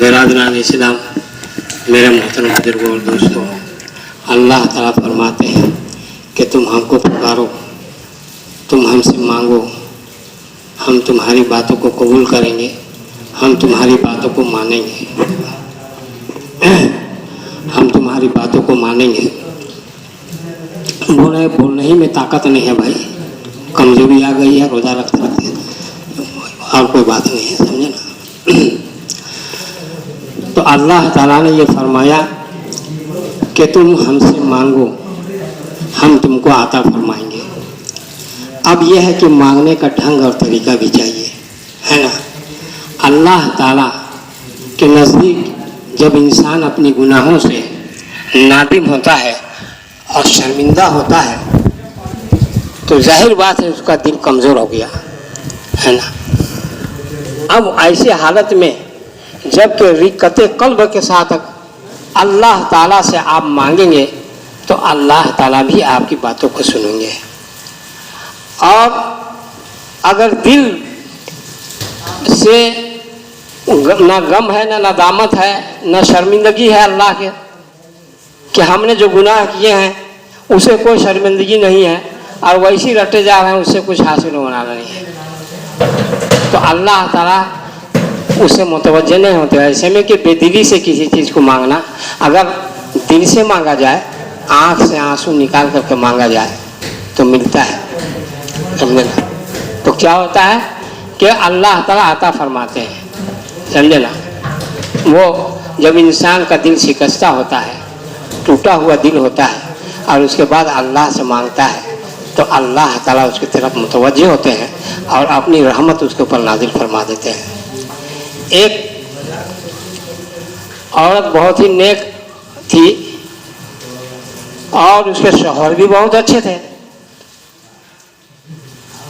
बिरादरान इस्लाम, मेरे मोहतरम बुजुर्गों और दोस्तों, अल्लाह ताला फरमाते हैं कि तुम हमको पुकारो, तुम हमसे मांगो, हम तुम्हारी बातों को कबूल करेंगे, हम तुम्हारी बातों को मानेंगे, हम तुम्हारी बातों को मानेंगे। बोलने ही में ताकत नहीं है भाई, कमजोरी आ गई है रोज़ा रखते रखते, और कोई बात नहीं है, समझे ना। तो अल्लाह ताला ने ये फरमाया कि तुम हमसे मांगो, हम तुमको आता फरमाएंगे। अब यह है कि मांगने का ढंग और तरीका भी चाहिए, है ना। अल्लाह ताला के नज़दीक जब इंसान अपनी गुनाहों से नादिम होता है और शर्मिंदा होता है तो जाहिर बात है उसका दिल कमज़ोर हो गया, है ना। अब ऐसी हालत में जबकि रिक्कत कल्ब के साथ अल्लाह ताला से आप मांगेंगे तो अल्लाह ताला भी आपकी बातों को सुनेंगे। और अगर दिल से ना गम है, ना नदामत है, ना शर्मिंदगी है अल्लाह के कि हमने जो गुनाह किए हैं उसे कोई शर्मिंदगी नहीं है और वैसी रटे जा रहे हैं, उससे कुछ हासिल होना नहीं है, तो अल्लाह ताला उससे मुतवज्जे नहीं होते। ऐसे में कि बेदिली से किसी चीज़ को मांगना, अगर दिल से मांगा जाए, आँख से आंसू निकाल करके मांगा जाए तो मिलता है, समझे ना। तो क्या होता है कि अल्लाह ताला आता फरमाते हैं, समझे ना। वो जब इंसान का दिल शिकस्ता होता है, टूटा हुआ दिल होता है और उसके बाद अल्लाह से मांगता है तो अल्लाह ताला उसकी तरफ मुतवज्जे होते हैं और अपनी रहमत उसके ऊपर नाजिल फरमा देते हैं। एक औरत बहुत ही नेक थी और उसके शौहर भी बहुत अच्छे थे,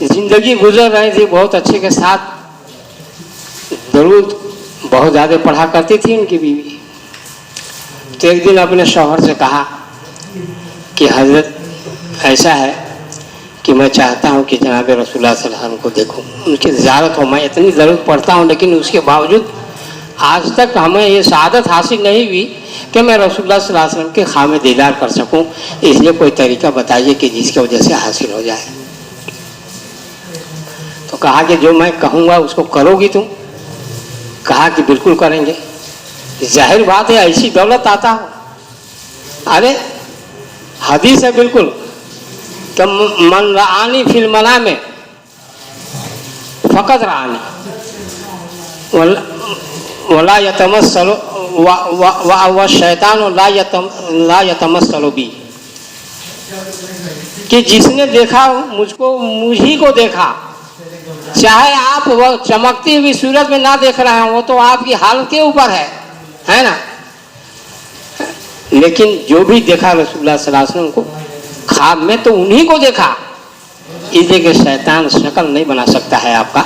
जिंदगी गुजर रही थी बहुत अच्छे के साथ, दरूद बहुत ज़्यादा पढ़ा करती थी उनकी बीवी। तो एक दिन अपने शौहर से कहा कि हजरत ऐसा है कि मैं चाहता हूँ कि जनाब रसूलुल्लाह सल्लल्लाहु अलैहि वसल्लम को देखूँ, उनकी ज़ियारत हो। मैं इतनी ज़रूरत पढ़ता हूँ लेकिन उसके बावजूद आज तक हमें ये सआदत हासिल नहीं हुई कि मैं रसूलुल्लाह सल्लल्लाहु अलैहि वसल्लम के खामे दीदार कर सकूँ, इसलिए कोई तरीका बताइए कि जिसकी वजह से हासिल हो जाए। तो कहा कि जो मैं कहूँगा उसको करोगी तुम? कहा कि बिल्कुल करेंगे। जाहिर बात है ऐसी दौलत आता हो, अरे हदीस है बिल्कुल कि मन रानी फिल मनामे फ़क़त रानी वला यतमस्सलु व शैतान ला यतमस्सलु बी, कि जिसने देखा मुझको, मुझी को देखा, चाहे आप वो चमकती हुई सूरत में ना देख रहे हैं, वो तो आपकी हालत के ऊपर है ना। लेकिन जो भी देखा रसूलुल्लाह सल्लल्लाहु अलैहि वसल्लम को ख्वाब में तो उन्हीं को देखा। इसलिए कि शैतान शक्ल नहीं बना सकता है आपका,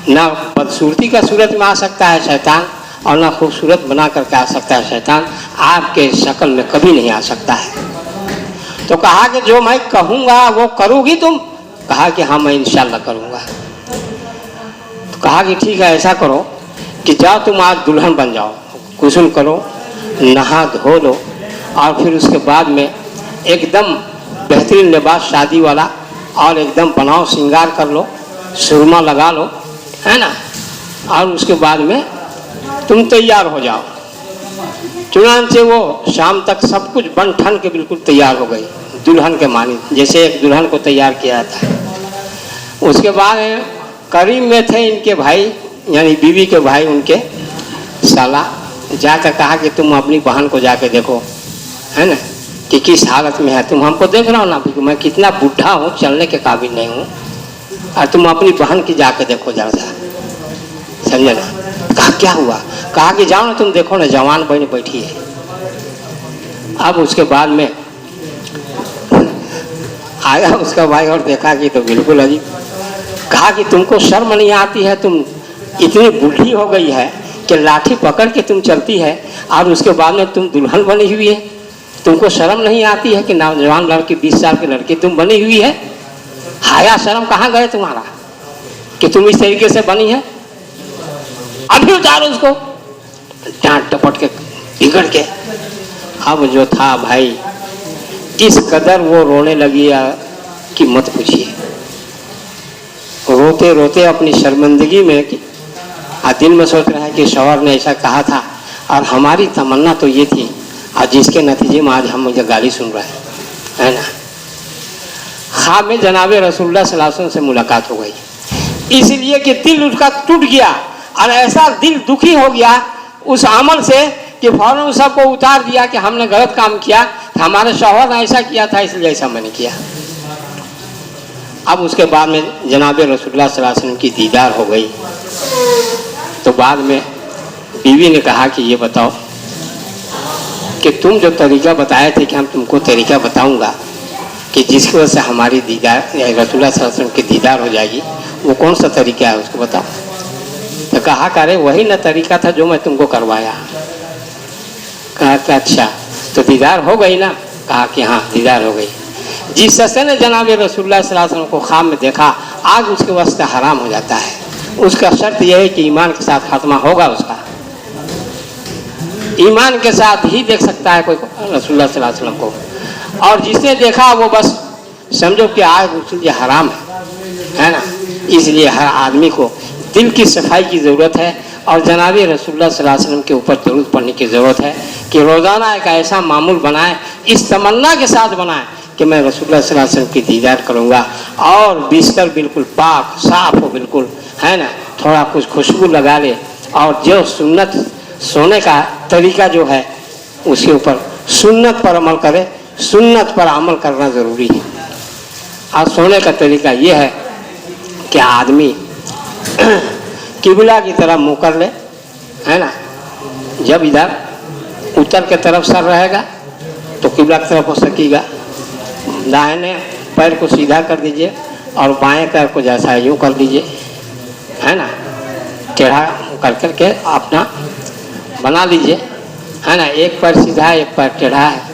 ना बदसूरती का सूरत में आ सकता है शैतान और ना खूबसूरत बना करके आ सकता है शैतान, आपके शक्ल में कभी नहीं आ सकता है। तो कहा कि जो मैं कहूँगा वो करोगी तुम? कहा कि हाँ मैं इंशाल्लाह करूँगा। तो कहा कि ठीक है ऐसा करो कि जाओ तुम आज दुल्हन बन जाओ, गुस्ल करो, नहा धो लो और फिर उसके बाद में एकदम बेहतरीन लिबास शादी वाला और एकदम बनाओ, श्रृंगार कर लो, सुरमा लगा लो, है ना, और उसके बाद में तुम तैयार हो जाओ। चुनांचे वो शाम तक सब कुछ बन ठन के बिल्कुल तैयार हो गई, दुल्हन के मानी, जैसे एक दुल्हन को तैयार किया जाता है। उसके बाद करीब में थे इनके भाई, यानी बीवी के भाई, उनके साला, जाकर कहा कि तुम अपनी बहन को जाके देखो, है ना, कि किस हालत में है। तुम हमको देख रहा हो ना कि मैं कितना बूढ़ा हूँ, चलने के काबिल नहीं हूँ, और तुम अपनी बहन की जाके देखो जरा सा, समझे ना। कहा क्या हुआ? कहा कि जाओ ना तुम देखो ना, जवान बहन बैठी है। अब उसके बाद में आया उसका भाई और देखा कि तो बिल्कुल अजीब। कहा कि तुमको शर्म नहीं आती है, तुम इतनी बुढ़ी हो गई है कि लाठी पकड़ के तुम चलती है और उसके बाद में तुम दुल्हन बनी हुई है। तुमको शर्म नहीं आती है कि नौजवान लड़की 20 साल की लड़की तुम बनी हुई है? हाया शर्म कहाँ गए तुम्हारा कि तुम इस तरीके से बनी है? अभी उतारो उसको, डांट टपट के बिगड़ के। अब जो था भाई इस कदर वो रोने लगी कि मत पूछिए। रोते रोते अपनी शर्मिंदगी में दिल में सोच रहा है कि शौहर ने ऐसा कहा था और हमारी तमन्ना तो ये थी, और जिसके नतीजे में आज हम मुझे गाली सुन रहे हैं, है ना। ख्वाब में जनाबे रसूलुल्लाह सल्लल्लाहु अलैहि वसल्लम से मुलाकात हो गई, इसलिए कि दिल उसका टूट गया और ऐसा दिल दुखी हो गया उस अमल से कि फौरन उस सबको उतार दिया कि हमने गलत काम किया, हमारे शौहर ने ऐसा किया था इसलिए ऐसा मैंने किया। अब उसके बाद में जनाबे रसूलुल्लाह सल्लल्लाहु अलैहि वसल्लम की दीदार हो गई। तो बाद में बीवी ने कहा कि ये बताओ कि तुम जो तरीका बताए थे कि हम तुमको तरीका बताऊंगा कि जिसकी वजह से हमारी दीदार रसूलुल्लाह सल्लल्लाहु अलैहि वसल्लम की दीदार हो जाएगी, वो कौन सा तरीका है उसको बताओ। तो कहा करे वही ना तरीका था जो मैं तुमको करवाया। कहा कि अच्छा तो दीदार हो गई ना? कहा कि हाँ दीदार हो गई। जिस शख्स ने जनाबे रसूलुल्लाह सल्लल्लाहु अलैहि वसल्लम को ख्वाब में देखा आज उसके वास्ते हराम हो जाता है। उसका शर्त यह है कि ईमान के साथ खात्मा होगा उसका, ईमान के साथ ही देख सकता है कोई रसूलुल्लाह सल्लल्लाहु अलैहि वसल्लम को। और जिसने देखा वो बस समझो कि आज उसके लिए हराम है ना। इसलिए हर आदमी को दिल की सफाई की ज़रूरत है और जनाबे रसूलुल्लाह सल्लल्लाहु अलैहि वसल्लम के ऊपर दरूद पढ़ने की ज़रूरत है कि रोज़ाना एक ऐसा मामूल बनाए, इस तमन्ना के साथ बनाए कि मैं रसूलुल्लाह सल्लल्लाहु अलैहि वसल्लम की दीदार करूँगा और बिस्तर बिल्कुल पाक साफ हो बिल्कुल, है ना। थोड़ा कुछ खुशबू लगा ले और जो सुन्नत सोने का तरीका जो है उसके ऊपर सुन्नत पर अमल करे। सुन्नत पर अमल करना ज़रूरी है। और सोने का तरीका ये है कि आदमी किबला की तरफ मुँह कर ले, है ना। जब इधर उत्तर के तरफ सर रहेगा तो किबला की तरफ हो सकेगा। दाहिने पैर को सीधा कर दीजिए और बाएं पैर को जैसा यूँ कर दीजिए, है ना। टेढ़ा कर करके अपना बना लीजिए, है ना। एक पैर सीधा है एक पैर टेढ़ा है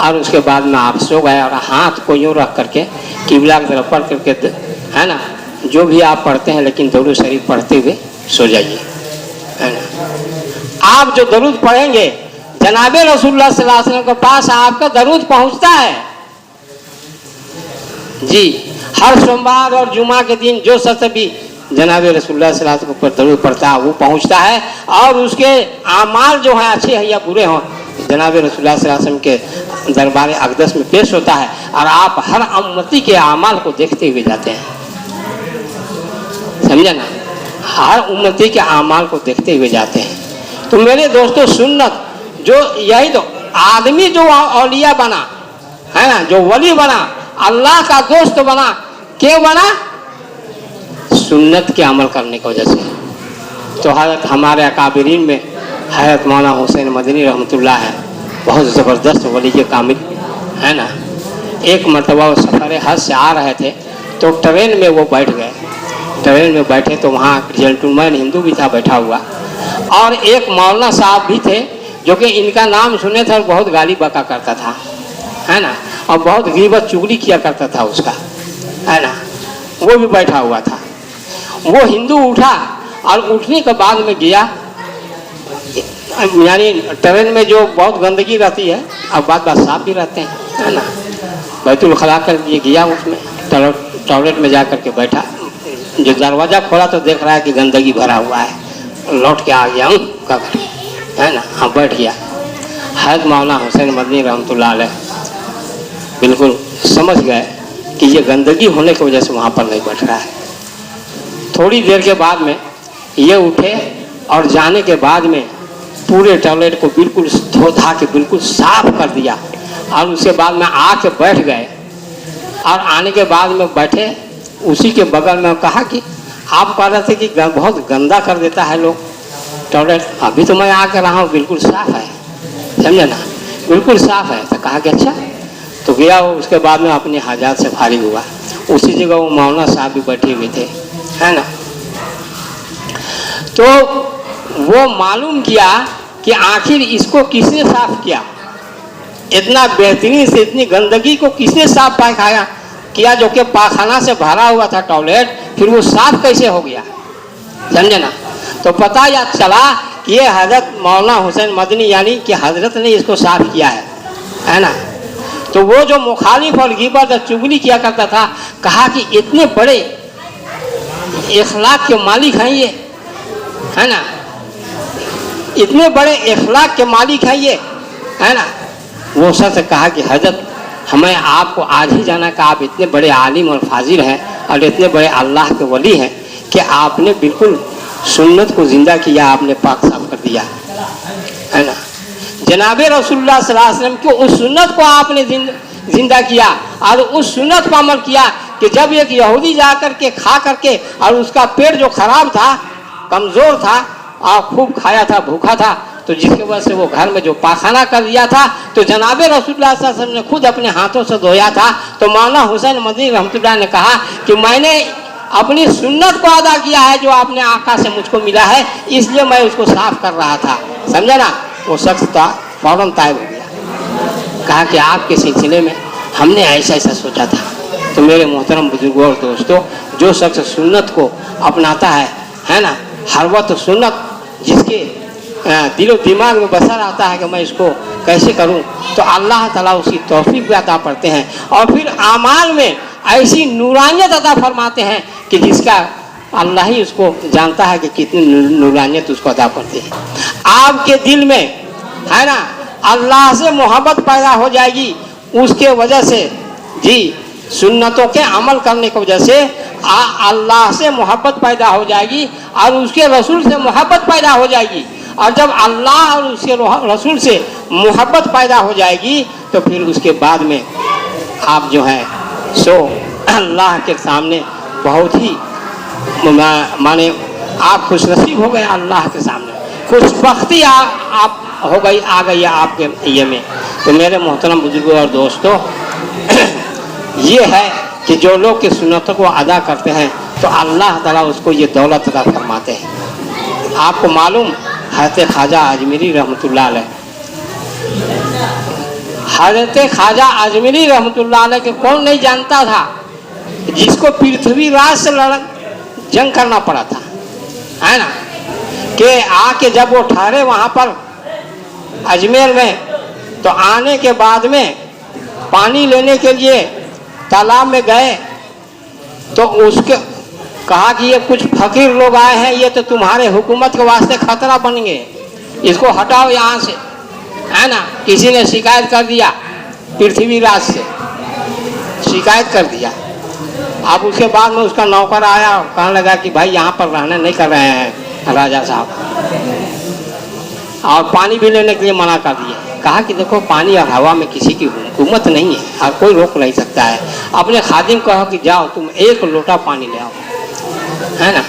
और उसके बाद में आप सो गए और हाथ को यूँ रख करके किबला की तरफ पढ़ करके, है ना, जो भी आप पढ़ते हैं लेकिन दरूद शरीफ पढ़ते हुए सो जाइए, है ना। आप जो दरूद पढ़ेंगे जनाबे रसूलुल्लाह सल्लल्लाहु अलैहि वसल्लम के पास आपका दरूद पहुंचता है जी। हर सोमवार और जुमा के दिन जो शख्स भी जनाबे रसूलुल्लाह सल्लल्लाहु अलैहि वसल्लम पर दरूद पढ़ता है वो पहुंचता है और उसके आमाल जो हैं अच्छे हैं या बुरे हों जनाबे रसूलुल्लाह सल्लल्लाहु अलैहि वसल्लम के दरबार अक़दस में पेश होता है और आप हर उम्मती के आमाल को देखते हुए जाते हैं, समझे ना। हर उम्मती के आमाल को देखते हुए जाते हैं। तो मेरे दोस्तों सुन्नत जो यही तो आदमी जो औलिया बना, है ना, जो वली बना, अल्लाह का दोस्त बना, क्यों बना? सुन्नत के अमल करने की वजह से। तो हज़रत हमारे अकाबिरीन में हज़रत मौलाना हुसैन मदनी रहमतुल्लाह है, बहुत ज़बरदस्त वली के कामिल, है ना। एक मरतबा वो सफ़र हज से आ रहे थे तो ट्रेन में वो बैठ गए। ट्रेन में बैठे तो वहाँ जेंटलमैन हिंदू भी था बैठा हुआ और एक मौलाना साहब भी थे जो कि इनका नाम सुने थे और बहुत गाली बका करता था, है ना, और बहुत गीबत चुगली किया करता था उसका, है ना। वो भी बैठा हुआ था। वो हिंदू उठा और उठने के बाद में गया, यानी ट्रेन में जो बहुत गंदगी रहती है और बात साफ भी रहते हैं, है ना। बैतुल खला कर ये गया, उसमें टॉयलेट में जा कर के बैठा। जो दरवाज़ा खोला तो देख रहा है कि गंदगी भरा हुआ है। लौट के आ गया हूँ क्या करें, है ना। हाँ बैठ गया। हज़रत मौलाना हुसैन मदनी रहमतुल्लाह अलैह बिल्कुल समझ गए कि ये गंदगी होने की वजह से वहाँ पर नहीं बैठ रहा है। थोड़ी देर के बाद में ये उठे और जाने के बाद में पूरे टॉयलेट को बिल्कुल धो धा के बिल्कुल साफ कर दिया और उसके बाद में आके बैठ गए। और आने के बाद में बैठे उसी के बगल में कहा कि आप कह रहे थे कि बहुत गंदा कर देता है लोग टॉयलेट, अभी तो मैं आके रहा हूँ बिल्कुल साफ है, समझे ना, बिल्कुल साफ है। तो कहा कि अच्छा। तो गया वो, उसके बाद में अपने हाजात से फारिग हुआ। उसी जगह वो मौलाना साहब भी बैठे हुए थे, है ना। तो वो मालूम किया कि आखिर इसको किसने साफ किया, इतना बेहतरीन से इतनी गंदगी को किसने साफ पायखाना किया, जो कि पाखाना से भरा हुआ था टॉयलेट, फिर वो साफ कैसे हो गया, समझे ना। तो पता या चला कि ये हजरत मौलाना हुसैन मदनी यानी कि हजरत ने इसको साफ किया है ना। तो वो जो मुखालिफ और गिबत और चुगली किया करता था, कहा कि इतने बड़े इखलाक के मालिक हैं ये, है ना, इतने बड़े इखलाक के मालिक हैं ये, है ना। वो शख्स कहा कि हजरत हमें आपको आज ही जाना कि आप इतने बड़े आलिम और फाजिल हैं और इतने बड़े अल्लाह के वली हैं कि आपने बिल्कुल सुन्नत को ज़िंदा किया, आपने पाक साफ कर दिया, है ना। जनाब रसूलुल्लाह सल्लल्लाहु अलैहि वसल्लम की उस सुन्नत को आपने जिंदा किया और उस सुन्नत पर अमल किया कि जब एक यहूदी जा कर के खा करके और उसका पेट जो खराब था, कमज़ोर था और खूब खाया था, भूखा था, तो जिसकी वजह से वो घर में जो पाखाना कर दिया था, तो जनाब रसूलुल्लाह सल्लल्लाहु अलैहि वसल्लम ने खुद अपने हाथों से धोया था। तो मौलाना हुसैन मदनी रहमतुल्लाह ने कहा कि मैंने अपनी सुन्नत को अदा किया है जो आपने आका से मुझको मिला है, इसलिए मैं उसको साफ कर रहा था, समझा ना। वो शख्स फौरन तायब हो गया, कहा कि आपके सिलसिले में हमने ऐसा ऐसा सोचा था। तो मेरे मोहतरम बुजुर्गों और दोस्तों, जो शख्स सुन्नत को अपनाता है ना, हर वक्त सुन्नत जिसके दिलो दिमाग में बसर आता है कि मैं इसको कैसे करूं, तो अल्लाह ताला उसकी तौफीक भी अता करते हैं और फिर आमाल में ऐसी नूरानियत अता फरमाते हैं कि जिसका अल्लाह ही उसको जानता है कि कितनी नूरानियत उसको अता करती है। आपके दिल में, है ना, अल्लाह से मोहब्बत पैदा हो जाएगी उसके वजह से, जी, सुन्नतों के अमल करने की वजह से अल्लाह से मोहब्बत पैदा हो जाएगी और उसके रसूल से मोहब्बत पैदा हो जाएगी। और जब अल्लाह और उसके रसूल से मोहब्बत पैदा हो जाएगी तो फिर उसके बाद में आप जो है सो अल्लाह के सामने बहुत ही माने आप खुशनसीब हो गए, अल्लाह के सामने खुशबख्ती आप हो गई, आ गई आपके ये में। तो मेरे मोहतरम बुजुर्गों और दोस्तों, ये है कि जो लोग की सुन्नतों को अदा करते हैं तो अल्लाह ताला उसको ये दौलत अता फरमाते हैं। आपको मालूम हज़रत ख्वाजा अजमेरी रहमतुल्लाह अलैह, हज़रत ख्वाजा अजमेरी रहमतुल्लाह अलैह के कौन नहीं जानता था, जिसको पृथ्वीराज से जंग करना पड़ा था, है ना, कि आके जब वो ठहरे वहाँ पर अजमेर में, तो आने के बाद में पानी लेने के लिए तालाब में गए तो उसके कहा कि ये कुछ फकीर लोग आए हैं, ये तो तुम्हारे हुकूमत के वास्ते खतरा बन गए, इसको हटाओ यहाँ से, है ना। किसी ने शिकायत कर दिया, पृथ्वीराज से शिकायत कर दिया। अब उसके बाद में उसका नौकर आया, कहने लगा कि भाई यहाँ पर रहने नहीं कर रहे हैं राजा साहब, और पानी भी लेने के लिए मना कर दिया। कहा कि देखो पानी और हवा में किसी की हुकूमत नहीं है और कोई रोक नहीं सकता है। अपने खादिम कहो कि जाओ तुम एक लोटा पानी ले आओ, है ना।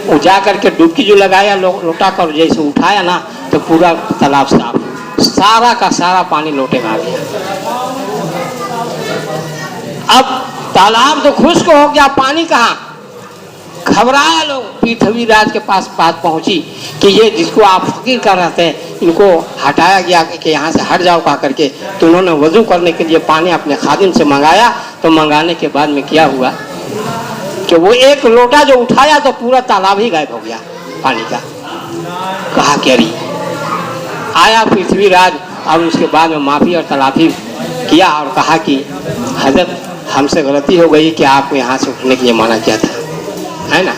वो जा करके डुबकी जो लगाया लोटा कर जैसे उठाया ना, तो पूरा तालाब साफ, सारा का सारा पानी लोटे में आ गया। अब तालाब तो खुश्क हो गया, पानी कहाँ, घबराया लोग। पृथ्वीराज के पास बात पहुंची कि ये जिसको आप फकीर कर रहे थे इनको हटाया गया कि यहाँ से हट जाओ कहा करके। तो उन्होंने वजू करने के लिए पानी अपने खादिम से मंगाया। तो मंगाने के बाद में क्या हुआ कि वो एक लोटा जो उठाया तो पूरा तालाब ही गायब हो गया पानी का। कहा कि अरे, आया पृथ्वीराज और उसके बाद में माफ़ी और तलाफी किया और कहा कि हजरत हमसे गलती हो गई कि आपको यहाँ से उठने के लिए मना किया था, है ना।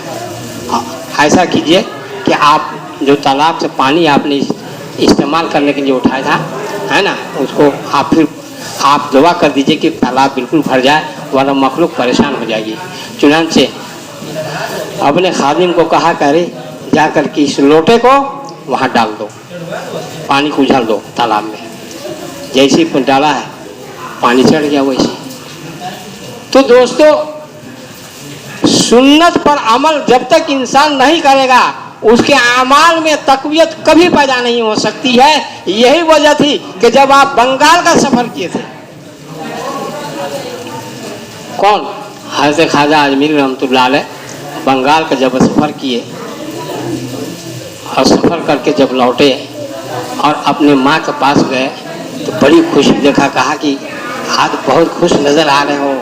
ऐसा कीजिए कि आप जो तालाब से पानी आपने इस्तेमाल करने के लिए उठाया था, है ना, उसको आप फिर आप दुआ कर दीजिए कि तालाब बिल्कुल भर जाए, वरना मखलूक परेशान हो जाएगी। चुनांचे अपने खादिम को कहा करे जाकर कि इस लोटे को वहाँ डाल दो, पानी को उझाल दो तालाब में। जैसे ही डाला है पानी चढ़ गया वैसे। तो दोस्तों, सुन्नत पर अमल जब तक इंसान नहीं करेगा उसके अमाल में तकवीयत कभी पैदा नहीं हो सकती है। यही वजह थी कि जब आप बंगाल का सफर किए थे, कौन, हज़रत ख्वाजा अजमेरी रहमतुल्लाह अलैह बंगाल का जब सफर किए और सफ़र करके जब लौटे और अपने माँ के पास गए तो बड़ी खुशी देखा, कहा कि आज बहुत खुश नज़र आ रहे हो,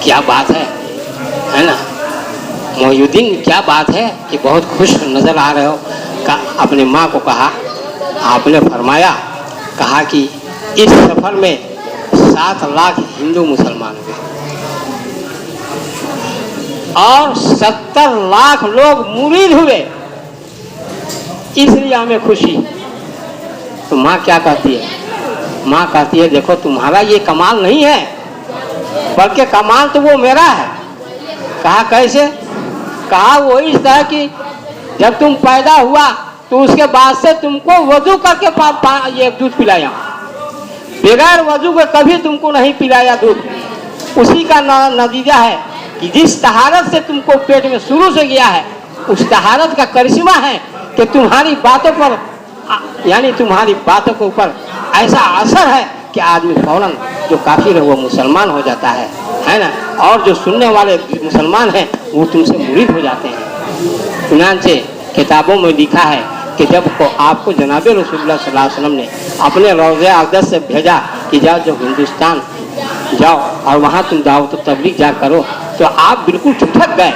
क्या बात है ना मोहिउद्दीन, क्या बात है कि बहुत खुश नज़र आ रहे हो। अपने माँ को कहा, आपने फरमाया, कहा कि इस सफ़र में 7 लाख हिंदू मुसलमान हुए और 70 लाख लोग मुरीद हुए, इसलिए हमें खुशी। तो माँ क्या कहती है? माँ कहती है, देखो तुम्हारा ये कमाल नहीं है, बल्कि कमाल तो वो मेरा है। कहा कैसे? कहा वो इस तरह कि जब तुम पैदा हुआ तो उसके बाद से तुमको वजू करके ये दूध पिलाया, बगैर वजू के कभी तुमको नहीं पिलाया दूध। उसी का नतीजा है कि जिस तहारत से तुमको पेट में शुरू से गया है, उस तहारत का करिश्मा है कि तुम्हारी बातों पर, यानी तुम्हारी बातों के ऊपर ऐसा असर है कि आदमी फौरन जो काफिर है वो मुसलमान हो जाता है ना, और जो सुनने वाले मुसलमान हैं वो तुमसे मुरीद हो जाते हैं। चुनांचे किताबों में लिखा है कि जब को आपको जनाब रसूलुल्लाह सल्लल्लाहु अलैहि वसल्लम ने अपने रोज़े अक़दस से भेजा कि जाओ जो हिंदुस्तान जाओ और वहाँ तुम दावत तबलीग जा करो, तो आप बिल्कुल ठिठक गए।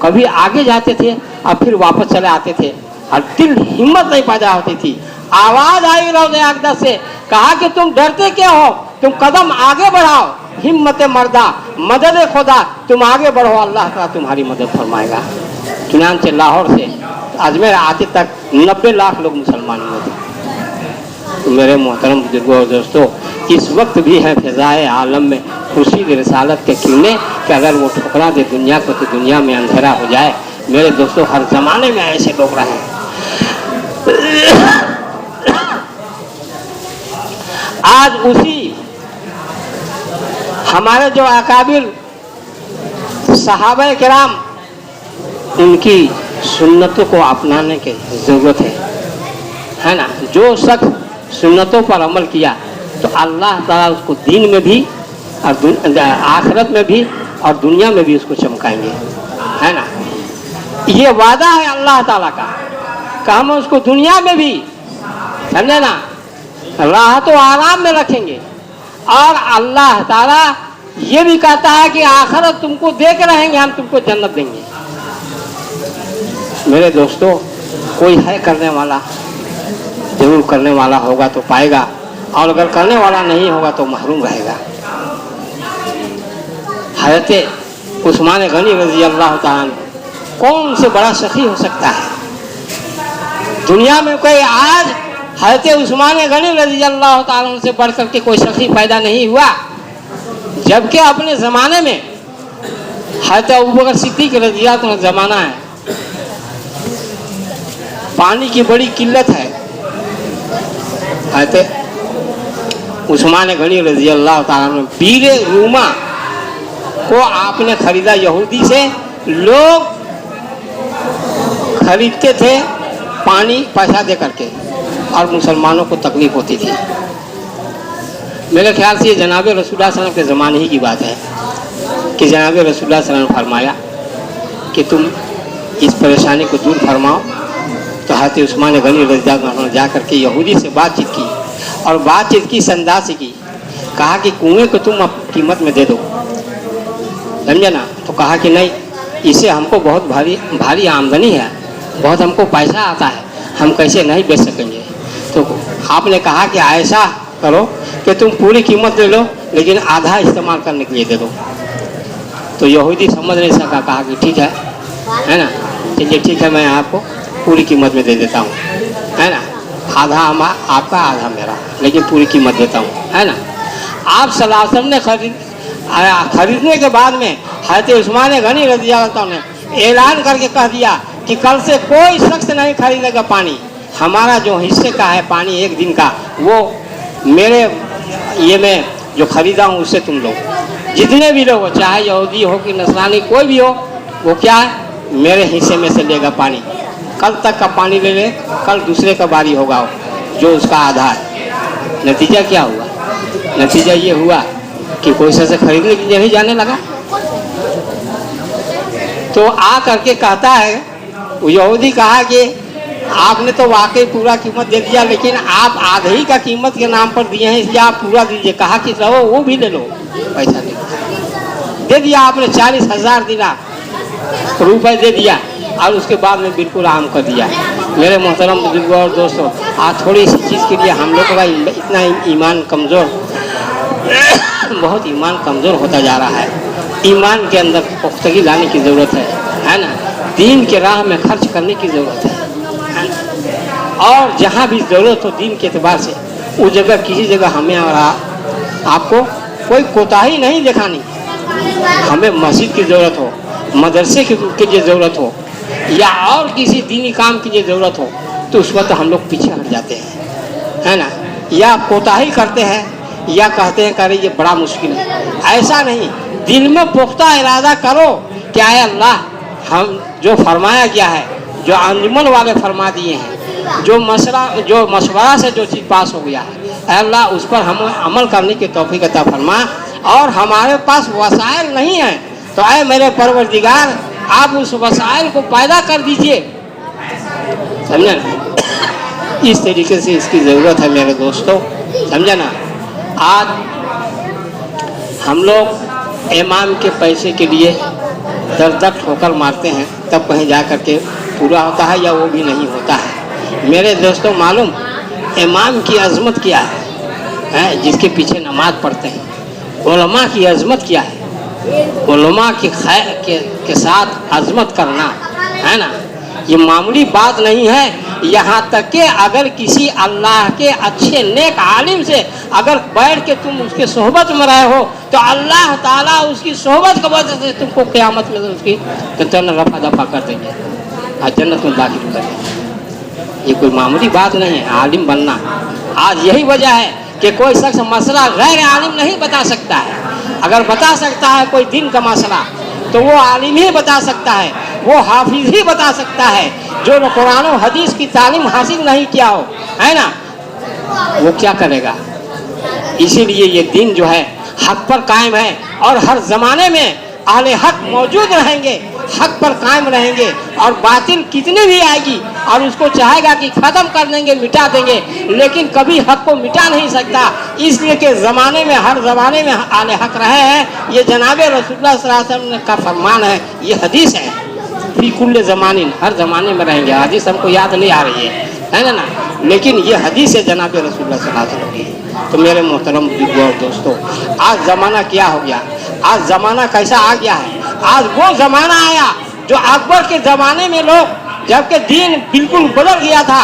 कभी आगे जाते थे और फिर वापस चले आते थे और दिल हिम्मत नहीं पैदा होती थी। आवाज़ आई रोज़े अक़दस से, कहा कि तुम डरते क्या हो, तुम कदम आगे बढ़ाओ, हिम्मत मर्दा मदद खुदा, तुम आगे बढ़ो, अल्लाह ताला तुम्हारी मदद फरमाएगा। चुनांचे लाहौर से अजमेर आते तक 90 लाख लोग मुसलमान हुए थे। तो मेरे मोहतरम बुजुर्गों और दोस्तों, इस वक्त भी है फ़िज़ाए आलम में खुर्शीद रिसालत के किरणें कि अगर वो ठुकरा दे दुनिया को तो दुनिया में अंधेरा हो जाए। मेरे दोस्तों, हर ज़माने में ऐसे लोग रहे। आज उसी हमारे जो अकाबिर सहाबा किराम, उनकी सुन्नतों को अपनाने की ज़रूरत है ना। जो शख्स सुन्नतों पर अमल किया तो अल्लाह ताला उसको दीन में भी और आखिरत में भी और दुनिया में भी उसको चमकाएंगे, है ना। ये वादा है अल्लाह ताला का कि हम उसको दुनिया में भी, समझे ना, राहत और आराम में रखेंगे। और अल्लाह ताला ये भी कहता है कि आखिरत तुमको देख रहेंगे, हम तुमको जन्नत देंगे। मेरे दोस्तों, कोई है करने वाला, जरूर करने वाला होगा तो पाएगा, और अगर करने वाला नहीं होगा तो महरूम रहेगा। हज़रत उस्मान गनी रज़ी अल्लाह ताला कौन से बड़ा सखी हो सकता है दुनिया में? कोई आज हज़रत उस्मान गनी रज़ी अल्लाह ताला से बढ़ करके कोई सखी पैदा नहीं हुआ। जबकि अपने ज़माने में हज़रत अबू बकर सिद्दीक़ रज़ी अल्लाह का ज़माना है, पानी की बड़ी किल्लत है। हज़रत उस्मान गनी रज़ी अल्लाह ताला ने बीरे रूमा को आपने खरीदा यहूदी से। लोग खरीदते थे पानी पैसा दे करके, और मुसलमानों को तकलीफ होती थी। मेरे ख्याल से ये जनाब रसूलुल्लाह सल्लल्लाहु अलैहि वसल्लम के ज़माने ही की बात है कि जनाब रसूलुल्लाह सल्लल्लाहु अलैहि वसल्लम ने फरमाया कि तुम इस परेशानी को दूर फरमाओ। तो हज़रत उस्मान गनी रज़ी अल्लाह अन्हु ने जा करके यहूदी से बातचीत की, और बातचीत की संदा से की। कहा कि कुएं को तुम कीमत में दे दो, समझे ना। तो कहा कि नहीं, इसे हमको बहुत भारी आमदनी है, बहुत हमको पैसा आता है, हम कैसे नहीं बेच सकेंगे। तो आपने कहा कि ऐसा करो कि तुम पूरी कीमत ले लो, लेकिन आधा इस्तेमाल करने के लिए दे दो। तो यहूदी समझ नहीं सका, कहा कि ठीक है ना, चलिए ठीक है, मैं आपको पूरी कीमत में दे देता हूँ, है ना। आधा आपका आधा मेरा, लेकिन पूरी कीमत देता हूँ, है ना। आप सल्लल्लाहु अलैहि वसल्लम ने खरीदने के बाद में हज़रत उस्मान गनी रज़ी अल्लाह ने ऐलान करके कह दिया कि कल से कोई शख्स नहीं खरीदेगा पानी। हमारा जो हिस्से का है पानी एक दिन का, वो मेरे ये मैं जो खरीदा हूँ उससे तुम लो। जितने भी लोग हो, चाहे यहूदी हो कि नसरानी, कोई भी हो, वो क्या है, मेरे हिस्से में से लेगा पानी। कल तक का पानी ले ले, कल दूसरे का बारी होगा जो उसका आधा है। नतीजा क्या हुआ? नतीजा ये हुआ कि कोई से खरीदने के लिए नहीं जाने लगा। तो आ करके कहता है, वो यहूदी कहा कि आपने तो वाकई पूरा कीमत दे दिया, लेकिन आप आधे ही का कीमत के नाम पर दिए हैं, इसलिए आप पूरा दीजिए। कहा कि रहो वो भी ले लो, पैसा दे दिया आपने। 40,000 दिना रुपए दे दिया और उसके बाद में बिल्कुल आम कर दिया। मेरे मोहतरम बुजुर्गों और दोस्तों, आज थोड़ी सी चीज़ के लिए हम लोग का इतना ईमान कमज़ोर, बहुत ईमान कमज़ोर होता जा रहा है। ईमान के अंदर पुख्तगी लाने की ज़रूरत है ना। दीन के राह में खर्च करने की ज़रूरत है ना? और जहाँ भी ज़रूरत हो दीन के एतबार से, उस जगह किसी जगह हमें और आपको कोई कोताही नहीं दिखानी। हमें मस्जिद की ज़रूरत हो, मदरसे की लिए ज़रूरत हो, या और किसी दीनी काम की लिए ज़रूरत हो, तो उस वक्त हम लोग पीछे हट जाते हैं, है ना। या कोताही करते हैं, या कहते हैं करे ये बड़ा मुश्किल है। ऐसा नहीं, दिल में पुख्ता इरादा करो कि आए अल्लाह, हम जो फरमाया गया है, जो अंजुमन वाले फरमा दिए हैं, जो मशवरा से जो चीज़ पास हो गया है, अल्लाह उस पर हम अमल करने की तौफीक अता फरमा। और हमारे पास वसाइल नहीं है, तो आए मेरे परवरदिगार, आप उस वसाइल को पैदा कर दीजिए, समझे ना। इस तरीके से इसकी ज़रूरत है मेरे दोस्तों, समझे ना। आज हम लोग इमाम के पैसे के लिए दर ठोकर मारते हैं, तब कहीं जा कर के पूरा होता है, या वो भी नहीं होता है। मेरे दोस्तों, मालूम इमाम की अज़मत क्या है, जिसके पीछे नमाज पढ़ते हैं। उलमा की अज़मत क्या है, उलमा की खैर के साथ अज़मत करना, है ना। ये मामूली बात नहीं है। यहाँ तक कि अगर किसी अल्लाह के अच्छे नेक आलिम से अगर बैठ के तुम उसके सोहबत में रहे हो, तो अल्लाह ताला उसकी सोहबत की वजह से तुमको क़यामत में उसकी रफा दफा कर देंगे और जन्नत में दाखिल करेंगे। ये कोई मामूली बात नहीं है आलिम बनना। आज यही वजह है कि कोई शख्स मसला गैर आलिम नहीं बता सकता है। अगर बता सकता है कोई दिन का मसला, तो वो आलिम ही बता सकता है, वो हाफिज ही बता सकता है। जो कुरान और हदीस की तालीम हासिल नहीं किया हो, है ना, वो क्या करेगा। इसीलिए ये दिन जो है हक पर कायम है, और हर ज़माने में अहले हक मौजूद रहेंगे, हक पर कायम रहेंगे। और बातिल कितनी भी आएगी और उसको चाहेगा कि ख़त्म कर देंगे, मिटा देंगे, लेकिन कभी हक को मिटा नहीं सकता। इसलिए कि ज़माने में, हर ज़माने में अहले हक रहे हैं। ये जनाब रसूलुल्लाह सल्लल्लाहु अलैहि वसल्लम का फरमान है, ये हदीस है। फी कुल्ले ज़मानिन, हर ज़माने में रहेंगे। हदीस हमको याद नहीं आ रही है ना, लेकिन ये हदीस है जनाब रसूलुल्लाह सल्लल्लाहु अलैहि वसल्लम की। तो मेरे मोहतरम बुजुर्गों और दोस्तों, आज ज़माना क्या हो गया, आज ज़माना कैसा आ गया है। आज वो ज़माना आया जो अकबर के ज़माने में लोग, जबकि दीन बिल्कुल बदल गया था,